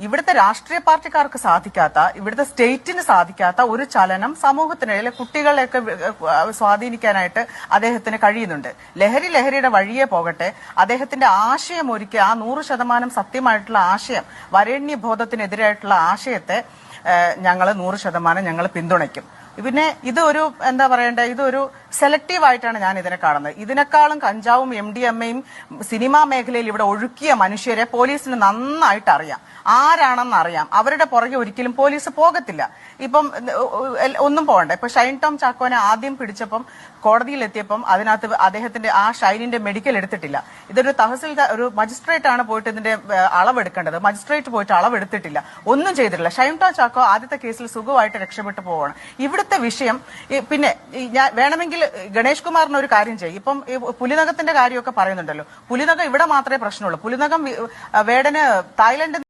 ഇവിടുത്തെ രാഷ്ട്രീയ പാർട്ടിക്കാർക്ക് സാധിക്കാത്ത, ഇവിടുത്തെ സ്റ്റേറ്റിന് സാധിക്കാത്ത ഒരു ചലനം സമൂഹത്തിനിടയിൽ കുട്ടികളെയൊക്കെ സ്വാധീനിക്കാനായിട്ട് അദ്ദേഹത്തിന് കഴിയുന്നുണ്ട്. ലഹരിയുടെ വഴിയെ പോകട്ടെ, അദ്ദേഹത്തിന്റെ ആശയം ഒരുക്കി ആ 100% സത്യമായിട്ടുള്ള ആശയം, വരേണ്യബോധത്തിനെതിരായിട്ടുള്ള ആശയത്തെ ഞങ്ങൾ 100% ഞങ്ങൾ പിന്തുണയ്ക്കും. പിന്നെ ഇതൊരു എന്താ പറയണ്ടേ, ഇതൊരു സെലക്റ്റീവ് ആയിട്ടാണ് ഞാൻ ഇതിനെ കാണുന്നത്. ഇതിനേക്കാളും കഞ്ചാവും MDMA-യും സിനിമാ മേഖലയിൽ ഇവിടെ ഒഴുക്കിയ മനുഷ്യരെ പോലീസിന് നന്നായിട്ട് അറിയാം, ആരാണെന്ന് അറിയാം. അവരുടെ പുറകെ ഒരിക്കലും പോലീസ് പോകത്തില്ല. ഇപ്പം ഒന്നും പോകണ്ട. ഇപ്പൊ ഷൈൻ ടോം ചാക്കോനെ ആദ്യം പിടിച്ചപ്പം കോടതിയിലെത്തിയപ്പം അതിനകത്ത് അദ്ദേഹത്തിന്റെ ആ ഷൈനിന്റെ മെഡിക്കൽ എടുത്തിട്ടില്ല. ഇതൊരു ഒരു മജിസ്ട്രേറ്റ് ആണ് പോയിട്ട് ഇതിന്റെ അളവെടുക്കേണ്ടത്. മജിസ്ട്രേറ്റ് പോയിട്ട് അളവെടുത്തിട്ടില്ല, ഒന്നും ചെയ്തിട്ടില്ല. ഷൈൻ ടോം ചാക്കോ ആദ്യത്തെ കേസിൽ സുഖമായിട്ട് രക്ഷപ്പെട്ടു പോവാണ്. ഇവിടുത്തെ വിഷയം പിന്നെ ഞാൻ വേണമെങ്കിൽ ഗണേഷ് കുമാറിന് ഒരു കാര്യം ചെയ്യും. ഇപ്പം പുലിനകത്തിന്റെ കാര്യമൊക്കെ പറയുന്നുണ്ടല്ലോ. പുലിനകം ഇവിടെ മാത്രമേ പ്രശ്നമുള്ളൂ. പുലിനകം വേടന് തായ്ലൻഡ്